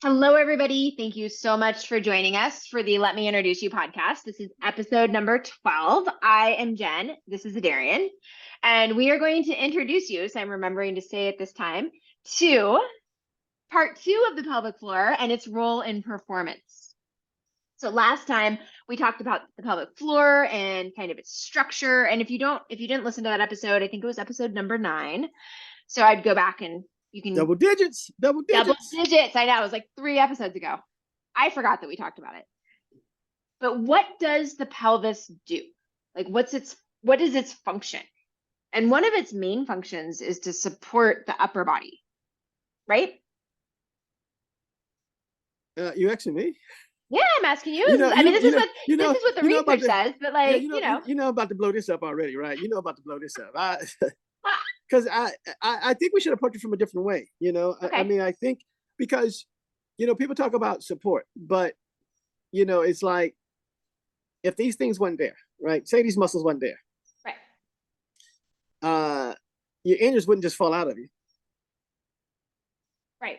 Hello, everybody. Thank you so much for joining us for the Let Me Introduce You podcast. This is episode number 12. I am Jen. This is Adarian. And we are going to introduce you, so I'm remembering to say it this time, to part 2 of the pelvic floor and its role in performance. So last time we talked about the pelvic floor and kind of its structure. And if you didn't listen to that episode, I think it was episode number 9. So I'd go back and you can double digits. I know, it was like 3 episodes ago. I forgot that we talked about it. But what does the pelvis do? Like what is its function? And one of its main functions is to support the upper body, right? You asking me? Yeah, I'm asking you. This is what the research says, but like, you know about to blow this up already, right? You know about to blow this up. Because I think we should approach it from a different way. Okay. I think because, people talk about support, but, it's like if these things weren't there, right? Say these muscles weren't there. Right. Your innards wouldn't just fall out of you. Right.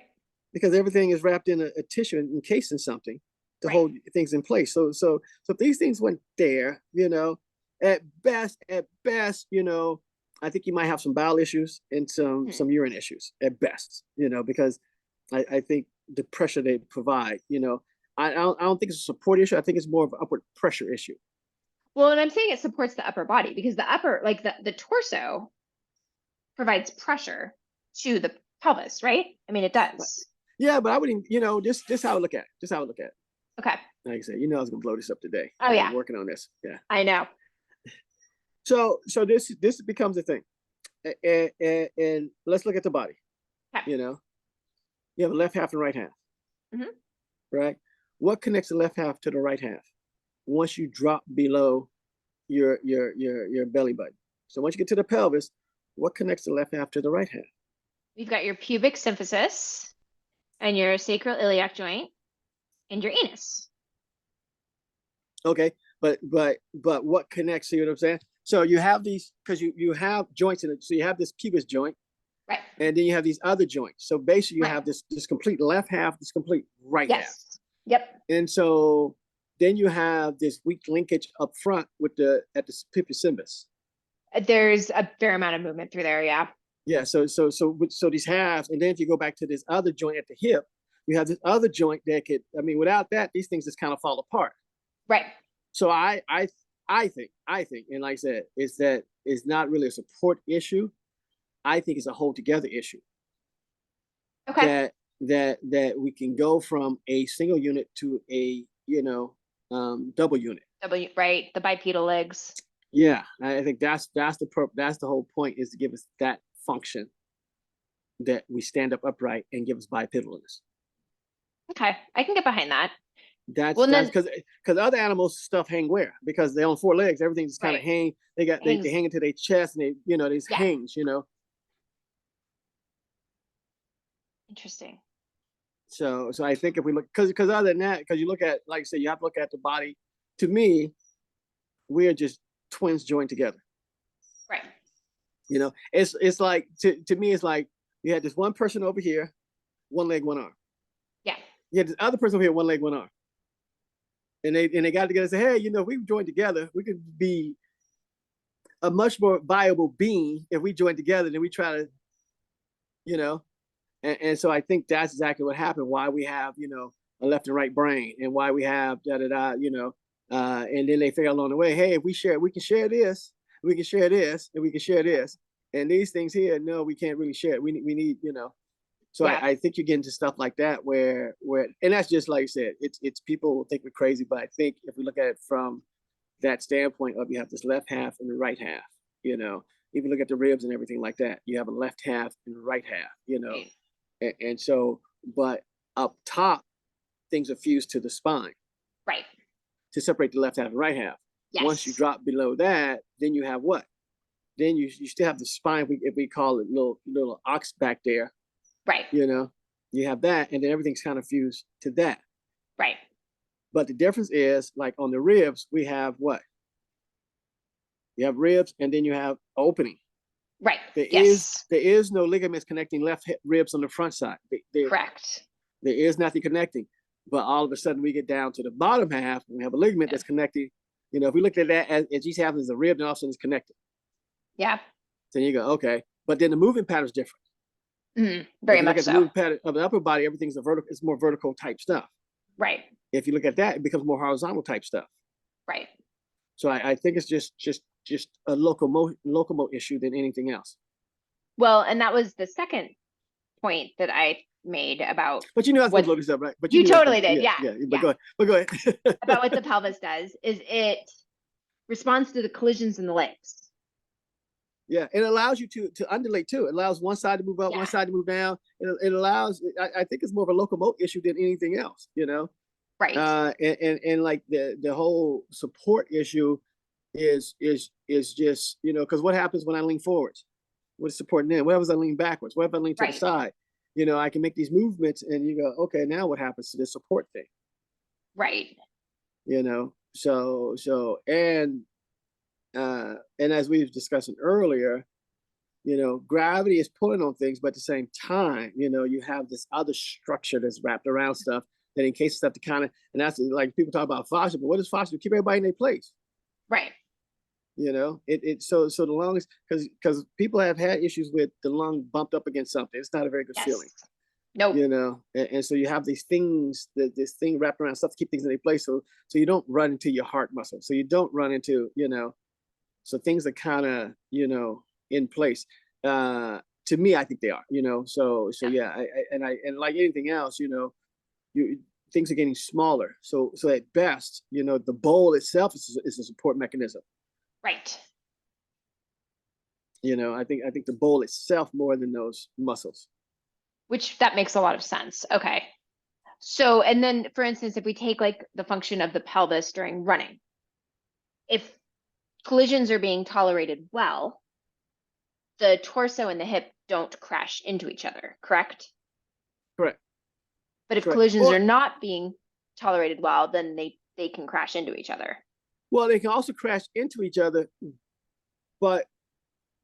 Because everything is wrapped in a tissue and encased in something to hold things in place. So if these things weren't there, at best, I think you might have some bowel issues and some urine issues at best, because I think the pressure they provide, I don't think it's a support issue. I think it's more of an upward pressure issue. Well, and I'm saying it supports the upper body because the upper, like the torso provides pressure to the pelvis, right? I mean, it does. Yeah, but I wouldn't, this how I look at it. Just how I look at it. Okay. Like I said, I was gonna blow this up today. Oh yeah. I'm working on this. Yeah. I know. So this becomes a thing, and let's look at the body. Okay. You have a left half and right half. Mm-hmm. Right. What connects the left half to the right half? Once you drop below your belly button. So once you get to the pelvis, what connects the left half to the right half? We've got your pubic symphysis and your sacroiliac joint and your anus. Okay, but what connects? See what I'm saying? So you have these because you have joints in it. So you have this Pevis joint, right? And then you have these other joints. So basically, you have this complete left half, this complete right half. Yep. And so then you have this weak linkage up front at the Pevis symbus. There's a fair amount of movement through there, yeah. Yeah. So these halves, and then if you go back to this other joint at the hip, you have this other joint that could. I mean, without that, these things just kind of fall apart. Right. So I think, and like I said, it's not really a support issue. I think it's a hold together issue. Okay. That we can go from a single unit to a double unit. Right, the bipedal legs. Yeah, I think that's the whole point, is to give us that function that we stand up upright and give us bipedalness. Okay, I can get behind that. That's because other animals stuff hang where? Because they're on 4 legs, everything just kind of hang. They hang into their chest, and they just hangs. Interesting. So I think if we look, because other than that, because you look at, like I said, you have to look at the body. To me, we are just twins joined together. Right. It's like to me, it's like you had this one person over here, 1 leg, 1 arm. Yeah. You had this other person over here, 1 leg, 1 arm. And they got together and said, hey, if we join together, we could be a much more viable being if we join together than we try to, And so I think that's exactly what happened. Why we have, a left and right brain, and why we have and then they figure along the way, hey, if we can share this, we can share this, and we can share this, and these things here, no, we can't really share it. We need, So yeah. I think you get into stuff like that where, and that's just like I said, it's people will think we're crazy, but I think if we look at it from that standpoint of you have this left half and the right half, even look at the ribs and everything like that, you have a left half and a right half, Right. And so, but up top, things are fused to the spine. Right. To separate the left half and right half. Yes. Once you drop below that, then you have what? Then you still have the spine, if we call it little ox back there. Right. You have that, and then everything's kind of fused to that. Right. But the difference is, like on the ribs, we have what? You have ribs, and then you have opening. Right. There is no ligaments connecting left hip ribs on the front side. Correct. There is nothing connecting. But all of a sudden we get down to the bottom half and we have a ligament that's connecting. You know, if we look at that as each half is a rib, then all of a sudden it's connected. Yeah. Then you go, okay. But then the movement pattern is different. Very much so. The movement pattern of the upper body, everything's it's more vertical type stuff. Right. If you look at that, it becomes more horizontal type stuff. Right. So I think it's just a locomotive issue than anything else. Well, and that was the second point that I made about. But you know, I was going to look this up, right? But you totally did, yeah. But go ahead. About what the pelvis does is it responds to the collisions in the legs. Yeah, it allows you to undulate too. It allows one side to move up, one side to move down. It allows. I think it's more of a locomotive issue than anything else. You know. Right. And like the whole support issue is just, you know, because what happens when I lean forwards? What's supporting then? What happens when I lean backwards? What if I lean to the side? You know, I can make these movements and you go, okay, now what happens to the support thing? Right. You know, and as we've discussed earlier, you know, gravity is pulling on things, but at the same time, you know, you have this other structure that's wrapped around stuff that in case stuff to kind of, and that's like people talk about fascia, but what is fascia? Keep everybody in their place. Right. You know, so the lungs, because people have had issues with the lung bumped up against something. It's not a very good feeling. Nope. You know, and so you have these things, this thing wrapped around stuff to keep things in their place. So you don't run into your heart muscle. So you don't run into, you know, so things are kind of, you know, in place. To me, I think they are, you know, so yeah, and like anything else, you know, things are getting smaller. So at best, you know, the bowl itself is a support mechanism. Right. You know, I think the bowl itself more than those muscles. Which that makes a lot of sense. Okay. So, and then for instance, if we take like the function of the pelvis during running, if collisions are being tolerated well, the torso and the hip don't crash into each other, correct? Correct. But if collisions are not being tolerated well, then they can crash into each other. Well, they can also crash into each other, but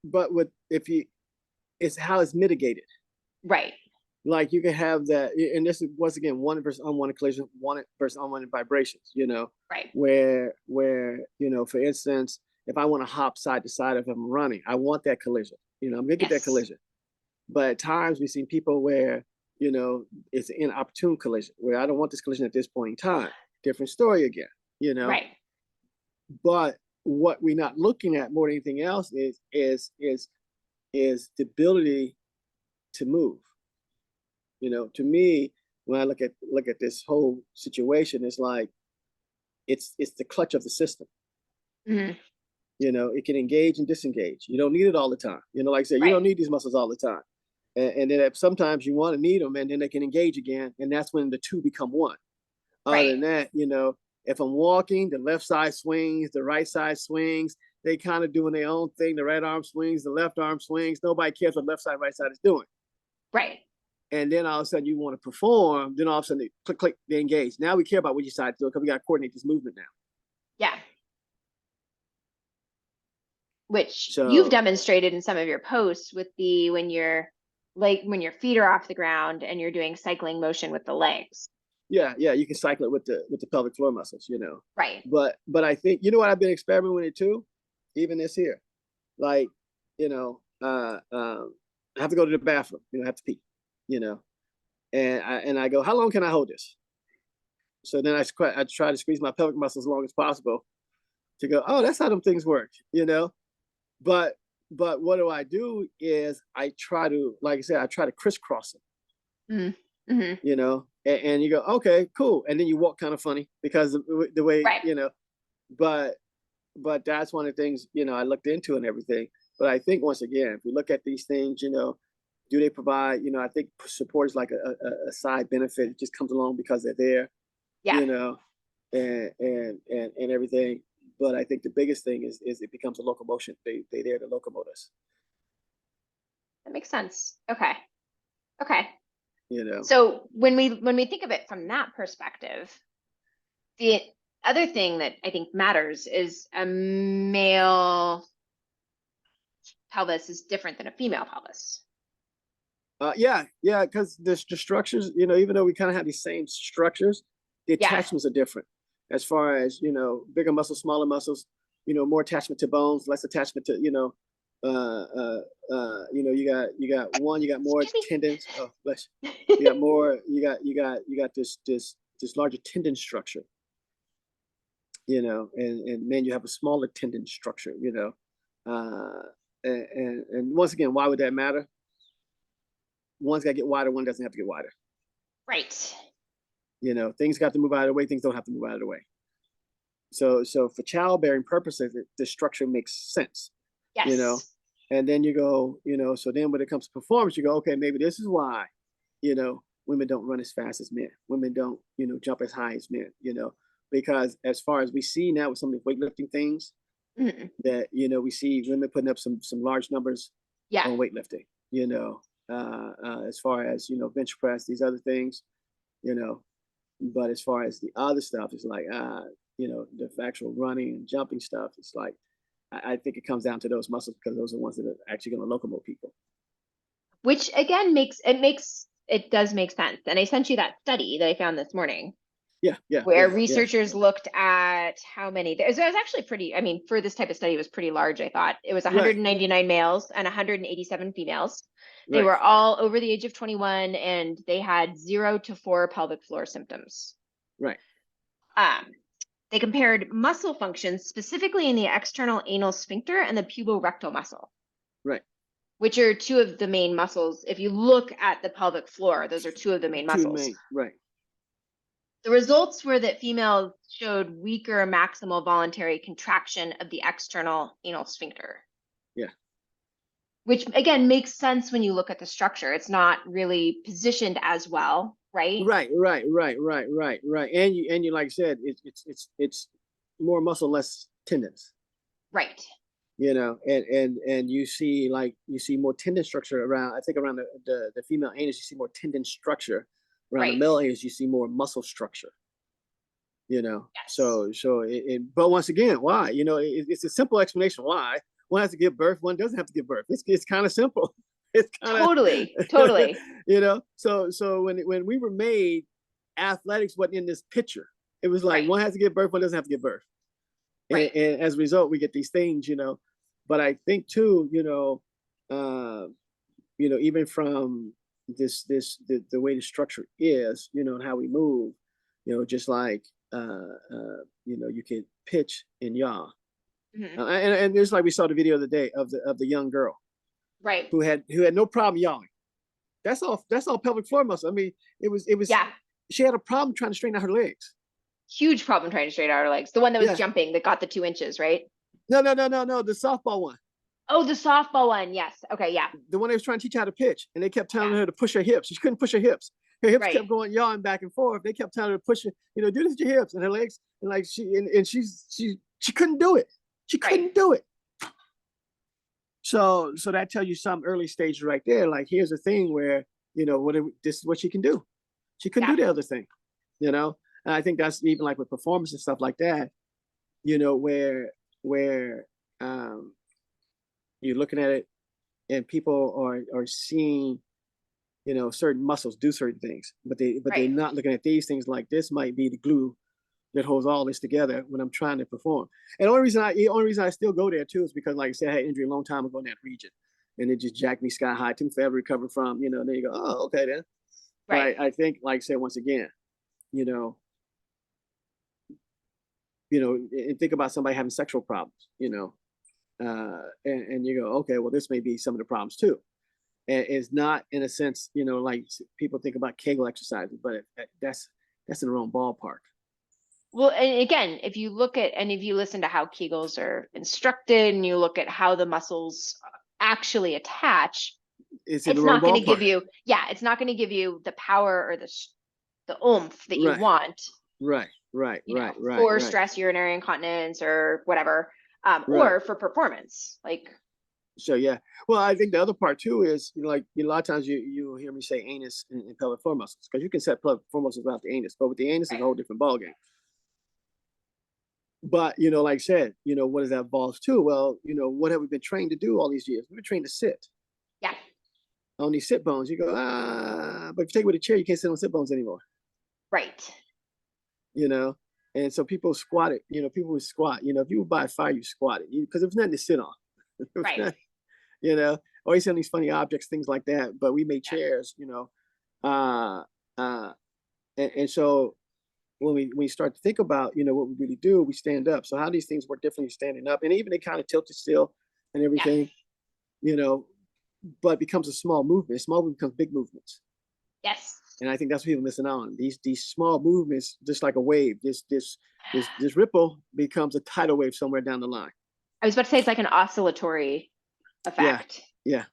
with it's how it's mitigated. Right. Like you can have that, and this is once again one versus unwanted collision, one versus unwanted vibrations. You know, right? Where you know, for instance, if I want to hop side to side if I'm running, I want that collision. You know, I'm gonna get that collision. But at times we've seen people where, you know, it's an inopportune collision where I don't want this collision at this point in time. Different story again. You know, right? But what we're not looking at more than anything else is the ability to move. You know, to me, when I look at this whole situation, it's like it's the clutch of the system. Mm-hmm. You know, it can engage and disengage. You don't need it all the time. You know, like I said, you don't need these muscles all the time. And then sometimes you want to need them, and then they can engage again, and that's when the two become one. Other than that, you know, if I'm walking, the left side swings, the right side swings. They kind of doing their own thing. The right arm swings, the left arm swings. Nobody cares what left side, right side is doing. Right. And then all of a sudden you want to perform. Then all of a sudden they click, click, they engage. Now we care about what you decide to do because we got to coordinate this movement now. Yeah. Which you've demonstrated in some of your posts with when your feet are off the ground and you're doing cycling motion with the legs. Yeah, you can cycle it with the pelvic floor muscles, you know. Right. But I think, you know what, I've been experimenting with it too, even this here. Like, you know, I have to go to the bathroom, you know, I have to pee, you know. And I go, how long can I hold this? So then I try to squeeze my pelvic muscles as long as possible to go, oh, that's how them things work, you know. But what do I do is I try to, like I said, I try to crisscross them. Mm-hmm. You know, and you go, okay, cool. And then you walk kind of funny because the way, you know, but that's one of the things, you know, I looked into and everything. But I think once again, if we look at these things, you know, do they provide, you know, I think support is like a side benefit. It just comes along because they're there, you know, and everything. But I think the biggest thing is it becomes a locomotion. They're there to locomote us. That makes sense. Okay. You know. So when we think of it from that perspective, the other thing that I think matters is a male pelvis is different than a female pelvis. Yeah, because the structures, even though we kind of have these same structures, the Yeah. attachments are different. As far as bigger muscles, smaller muscles, more attachment to bones, less attachment to you got more Excuse tendons. Oh, bless you. me. You got more. You got this larger tendon structure. And man, you have a smaller tendon structure. And once again, why would that matter? One's got to get wider, one doesn't have to get wider. Right. Things got to move out of the way, things don't have to move out of the way. So for childbearing purposes, the structure makes sense. Yes. And then you go, so then when it comes to performance, you go, okay, maybe this is why, women don't run as fast as men. Women don't, jump as high as men, because as far as we see now with some of the weightlifting things, that, we see women putting up some large numbers on weightlifting, as far as, bench press, these other things, but as far as the other stuff, it's like, the actual running and jumping stuff, it's like, I think it comes down to those muscles because those are the ones that are actually going to locomote people. Which again does make sense. And I sent you that study that I found this morning. Where researchers looked at how many. It was actually pretty. I mean, for this type of study, it was pretty large. I thought it was 199 males and 187 females. They were all over the age of 21, and they had 0 to 4 pelvic floor symptoms. Right. They compared muscle function specifically in the external anal sphincter and the puborectal muscle. Right. Which are 2 of the main muscles. If you look at the pelvic floor, those are 2 of the main muscles. Right. The results were that females showed weaker maximal voluntary contraction of the external anal sphincter. Yeah. Which again makes sense when you look at the structure. It's not really positioned as well, right? Right. And you like I said, it's more muscle, less tendons. Right. And you see more tendon structure around. I think around the female anus, you see more tendon structure. Around the male anus, you see more muscle structure. Yes. So but once again, why? It's a simple explanation why. One has to give birth, one doesn't have to give birth. It's kind of simple. It's kind of totally. So when we were made, athletics wasn't in this picture. It was like one has to give birth, one doesn't have to give birth. And as a result, we get these things, But I think too, even from the way the structure is, and how we move, just like you can pitch and yaw. And just like we saw the video the day of the young girl, who had no problem yawing. That's all pelvic floor muscle. I mean, it was she had a problem trying to straighten out her legs. Huge problem trying to straighten out her legs. The one that was jumping that got the 2 inches, right? No, the softball one. Oh, the softball one. Yes. Okay. Yeah. The one they was trying to teach how to pitch, and they kept telling her to push her hips. She couldn't push her hips. Her hips kept going yawing back and forth. They kept telling her to push it, do this with your hips, and her legs, and like she couldn't do it. She couldn't do it. So that tells you some early stage right there. Like, here's the thing where this is what she can do. She couldn't do the other thing, And I think that's even like with performance and stuff like that, where you're looking at it and people are seeing, certain muscles do certain things, but they're not looking at these things like this might be the glue that holds all this together when I'm trying to perform. And the only reason I still go there too is because, like I said, I had injury a long time ago in that region, and it just jacked me sky high. Took me forever to recover from. Then you go, oh, okay then. But I think, like I said, once again, and think about somebody having sexual problems, and you go, okay, well, this may be some of the problems too. And it's not in a sense, like people think about Kegel exercises, but that's in the wrong ballpark. Well, and again, if you listen to how Kegels are instructed, and you look at how the muscles actually attach, it's not going to give you, it's not going to give you the power or the oomph that you want. Right. For stress, urinary incontinence, or whatever, or for performance, like. So well, I think the other part too is, like, a lot of times you hear me say anus and pelvic floor muscles, because you can set pelvic floor muscles without the anus, but with the anus, it's a whole different ballgame. But like I said, what does that involve too? Well, what have we been trained to do all these years? We've been trained to sit. on these sit bones. You go, but if you take it with a chair, you can't sit on sit bones anymore. Right. You know, and so people squat it. You know, people would squat. You know, if you would buy a fire, you squat it because there's nothing to sit on. Right. Not, you know, or you see on these funny objects, things like that. But we made chairs. You know, and so when we start to think about, you know, what we really do, we stand up. So how these things work differently standing up, and even they kind of tilted still and everything, you know, but becomes a small movement. Small movement becomes big movements. Yes. And I think that's what people missing on. These small movements, just like a wave, this ripple becomes a tidal wave somewhere down the line. I was about to say it's like an oscillatory effect. Yeah.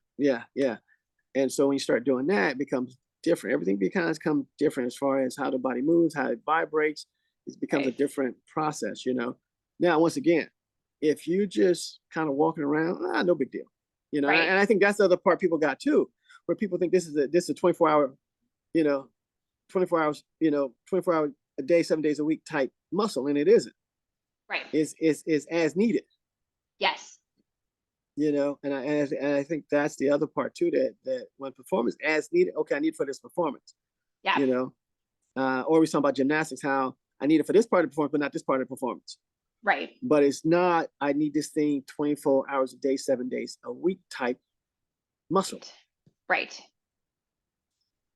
And so when you start doing that, it becomes different. Everything becomes different as far as how the body moves, how it vibrates. It becomes a different process, you know. Now, once again, if you just kind of walking around, no big deal, you know. And I think that's the other part people got too, where people think this is a 24-hour, you know, 24 hours, you know, 24 hours a day, 7 days a week type muscle, and it isn't. Right. It's as needed. Yes. You know, and I think that's the other part too, that when performance as needed, okay, I need it for this performance. Yeah. You know, or we talking about gymnastics, how I need it for this part of the performance, but not this part of the performance. Right. But it's not, I need this thing 24 hours a day, 7 days a week type muscle. Right.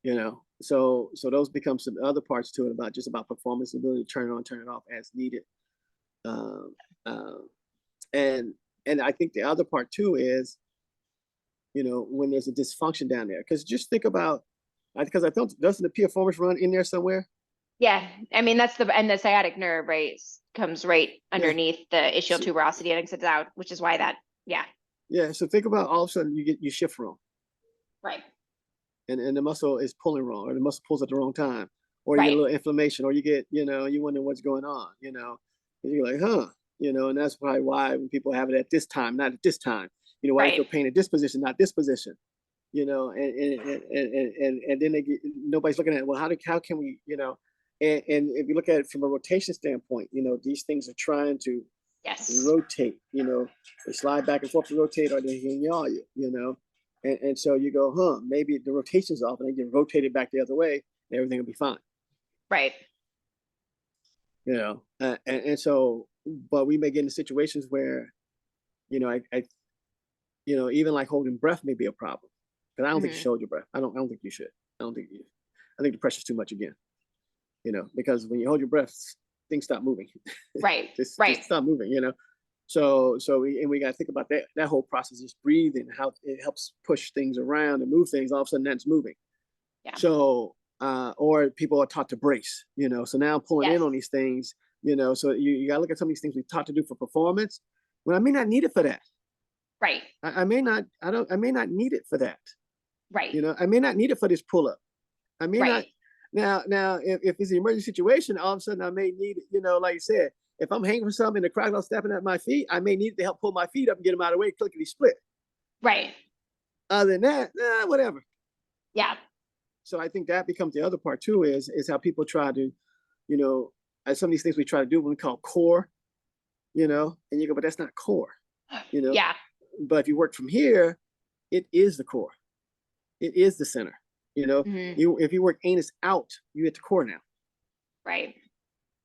You know, so those become some other parts to it about just about performance, ability to turn it on, turn it off as needed. And I think the other part too is, you know, when there's a dysfunction down there, because just think about, because I don't, doesn't the piriformis run in there somewhere? Yeah, I mean that's the sciatic nerve, right, comes right underneath the ischial tuberosity and exits out, which is why that, yeah. So think about all of a sudden you shift wrong, right, and the muscle is pulling wrong, or the muscle pulls at the wrong time, or you get a little inflammation, or you get, you know, you wonder what's going on, you know, and you're like, you know, and that's probably why when people have it at this time, not at this time, you know, why they feel pain at this position, not this position, you know, and then they get, nobody's looking at, well, how can we, you know, and if you look at it from a rotation standpoint, you know, these things are trying to rotate, you know, they slide back and forth to rotate, or they can yaw you, you know, and so you go, maybe the rotation's off, and they get rotated back the other way, and everything will be fine. Right. You know, and so, but we may get into situations where, you know, I you know, even like holding breath may be a problem. Because I don't think you should hold your breath. I don't think you should. I think the pressure's too much again. You know, because when you hold your breath, things stop moving. Right. just stop moving, you know. So we got to think about that whole process, just breathing, how it helps push things around and move things. All of a sudden, that's moving. Yeah. So, or people are taught to brace, you know. So now I'm pulling in on these things, you know. So you got to look at some of these things we've taught to do for performance. Well, I may not need it for that. Right. I may not need it for that. Right. You know, I may not need it for this pull up. I may not. Now, if it's an emergency situation, all of a sudden I may need it, you know, like you said, if I'm hanging for something and the crocodile's stepping at my feet, I may need it to help pull my feet up and get them out of the way, clickety split. Right. Other than that, whatever. Yeah. So I think that becomes the other part too, is how people try to, you know, some of these things we try to do, what we call core, you know, and you go, but that's not core, you know. Yeah. But if you work from here, it is the core. It is the center. You know, if you work anus out, you hit the core now. Right.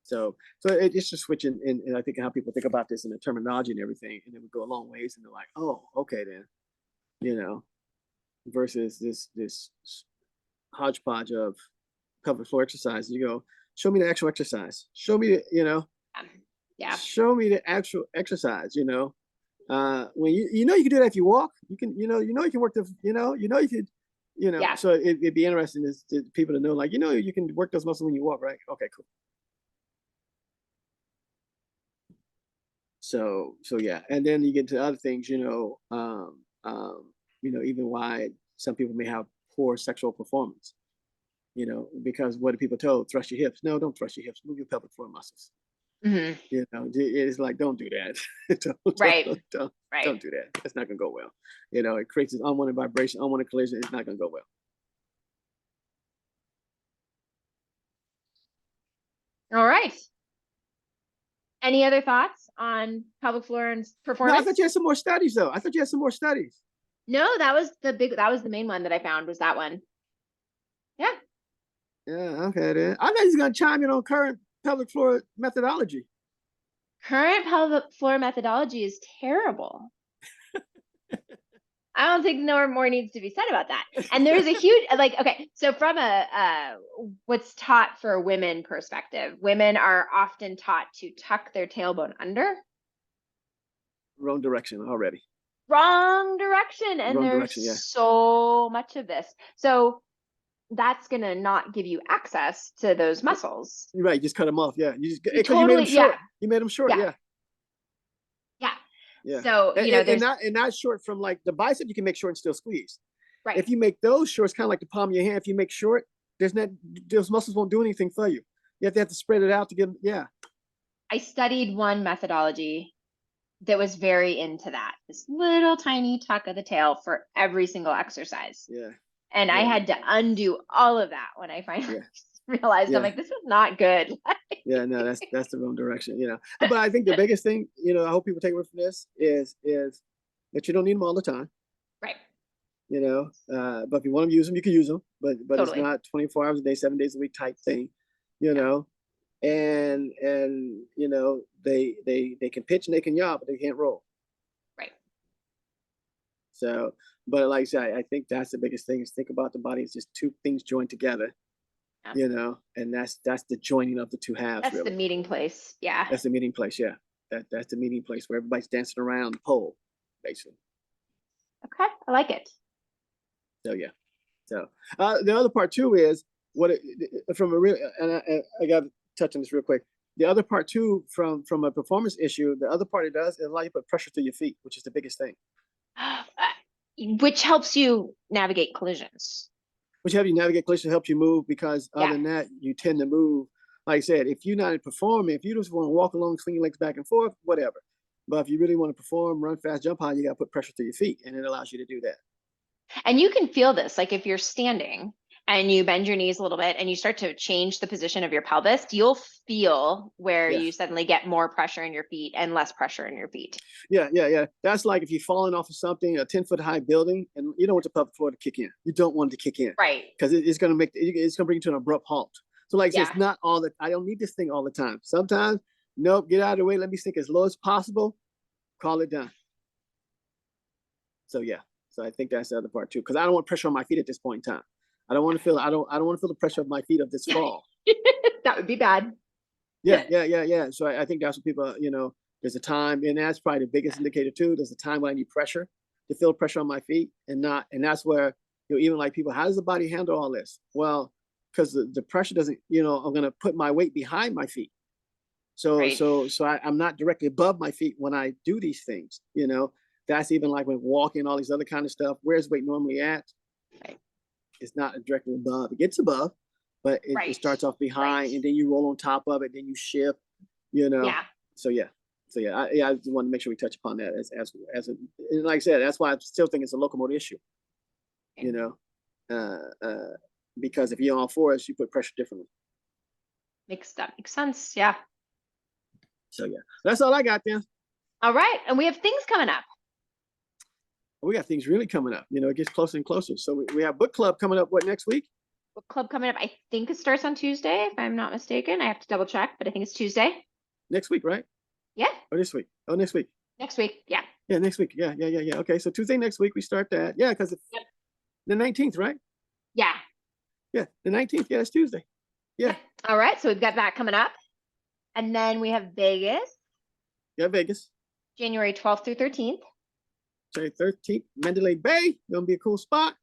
So it's just switching, and I think how people think about this and the terminology and everything, and then we go a long ways, and they're like, oh, okay then, you know, versus this hodgepodge of pelvic floor exercise. You go, show me the actual exercise. Show me, you know, show me the actual exercise. You know, when you know you can do that if you walk, you can, you know you can work the, you know you could. You know, so it'd be interesting to people to know, like, you know, you can work those muscles when you walk, right? Okay, cool. So yeah, and then you get to other things, you know, you know, even why some people may have poor sexual performance, you know, because what are people told? Thrust your hips. No, don't thrust your hips. Move your pelvic floor muscles. You know, it's like, don't do that. Don't do that. That's not gonna go well. You know, it creates an unwanted vibration, unwanted collision. It's not gonna go well. All right. Any other thoughts on pelvic floor and performance? No, I thought you had some more studies, though. I thought you had some more studies. No, that was the main one that I found, was that one. Yeah. Yeah, okay then. I thought he's gonna chime in on current pelvic floor methodology. Current pelvic floor methodology is terrible. I don't think more needs to be said about that. And there's a huge, like, okay, so from a what's taught for a women perspective, women are often taught to tuck their tailbone under. Wrong direction already. Wrong direction. And Wrong there's direction, yeah. so much of this. So that's gonna not give you access to those muscles. You're right. Just cut them off. Yeah. You just because Totally, you made them short. yeah. You made them short. Yeah. Yeah. Yeah. Yeah. So, and, you know, there's and not short from like the bicep. You can make short and still squeeze. right. If you make those short, it's kind of like the palm of your hand. If you make short, those muscles won't do anything for you. You have to spread it out to get. Yeah. I studied one methodology that was very into that. This little tiny tuck of the tail for every single exercise. Yeah. And I had to undo all of that when I finally realized I'm like, this is not good. Yeah, no, that's the wrong direction, you know. But I think the biggest thing, you know, I hope people take away from this is that you don't need them all the time. Right. You know, but if you want to use them, you can use them. But Totally. It's not 24 hours a day, 7 days a week type thing, you know. And you know, they can pitch and they can yaw, but they can't roll. Right. So, but like I said, I think that's the biggest thing is think about the body as just two things joined together. Yeah. You know, and that's the joining of the two halves. That's really the meeting place. Yeah. That's the meeting place. Yeah. That's the meeting place where everybody's dancing around the pole, basically. Okay. I like it. So, yeah. So, the other part too is from a real, and I got to touch on this real quick. The other part too, from a performance issue, the other part it does is allow you to put pressure to your feet, which is the biggest thing. Which helps you navigate collisions. Which helps you navigate collisions, helps you move, because other than that, you tend to move. Like I said, if you're not performing, if you just want to walk along, swing your legs back and forth, whatever. But if you really want to perform, run fast, jump high, you got to put pressure to your feet, and it allows you to do that. And you can feel this, like if you're standing and you bend your knees a little bit and you start to change the position of your pelvis, you'll feel where you suddenly get more pressure in your feet and less pressure in your feet. Yeah. That's like if you're falling off of something, a 10-foot high building, and you don't want the pelvic floor to kick in. You don't want it to kick in. Right. Because it's going to bring you to an abrupt halt. So like I said, it's not all that. I don't need this thing all the time. Sometimes, nope, get out of the way. Let me sink as low as possible. Call it done. So yeah. So I think that's the other part too. Because I don't want pressure on my feet at this point in time. I don't want to feel. I don't want to feel the pressure of my feet of this fall. That would be bad. Yeah. So I think that's what people. You know, there's a time, and that's probably the biggest indicator too. There's a time when I need pressure to feel pressure on my feet, and that's where, you know, even like people, how does the body handle all this? Well, because the pressure doesn't. You know, I'm gonna put my weight behind my feet. So I'm not directly above my feet when I do these things. You know, that's even like when walking, all these other kind of stuff. Where's weight normally at? Right. It's not directly above. It gets above, but it starts off behind, and then you roll on top of it. Then you shift. You know. Yeah. So I just want to make sure we touch upon that as and like I said, that's why I still think it's a locomotor issue. Okay. You know, because if you're on fours, you put pressure differently. Makes sense. Yeah. So yeah, that's all I got then. All right, and we have things coming up. We got things really coming up. You know, it gets closer and closer. So we have book club coming up. What, next week? Book club coming up. I think it starts on Tuesday, if I'm not mistaken. I have to double check, but I think it's Tuesday. Next week, right? Yeah. Or this week? Oh, next week. Next week. Yeah. Yeah, next week. Yeah. Okay, so Tuesday next week we start that. Yeah, because the 19th, right? Yeah. Yeah, the 19th. Yeah, it's Tuesday. Yeah. All right, so we've got that coming up. And then we have Vegas. Yeah, Vegas. January 12th through 13th. January 13th, Mandalay Bay. Gonna be a cool spot.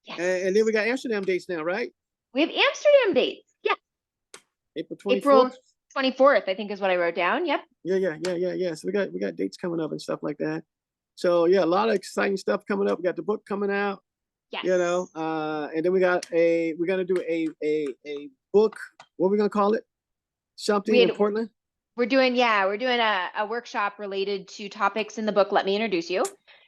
Yes. And then we got Amsterdam dates now, right? We have Amsterdam dates. Yeah. April 24th. April 24th, I think is what I wrote down. Yep. Yeah. So we got dates coming up and stuff like that. So yeah, a lot of exciting stuff coming up. We got the book coming out. Yes. You know, and then we're gonna do a book. What are we gonna call it? Something in Portland. We're doing a workshop related to topics in the book Let Me Introduce You.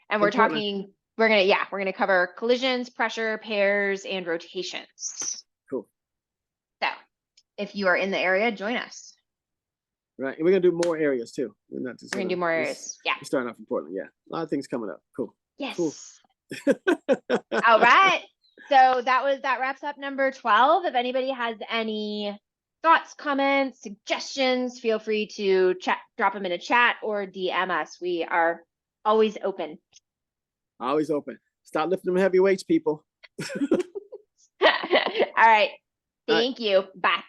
And we're gonna cover collisions, pressure, pairs, and rotations. Cool. So if you are in the area, join us. Right. And we're gonna do more areas too. We're gonna do more areas. Yeah. We're starting off in Portland. Yeah. A lot of things coming up. Cool. Yes. Cool. All right. So that wraps up number 12. If anybody has any thoughts, comments, suggestions, feel free to drop them in a chat or DM us. We are always open. Always open. Stop lifting them heavy weights, people. All right. Thank you. Bye.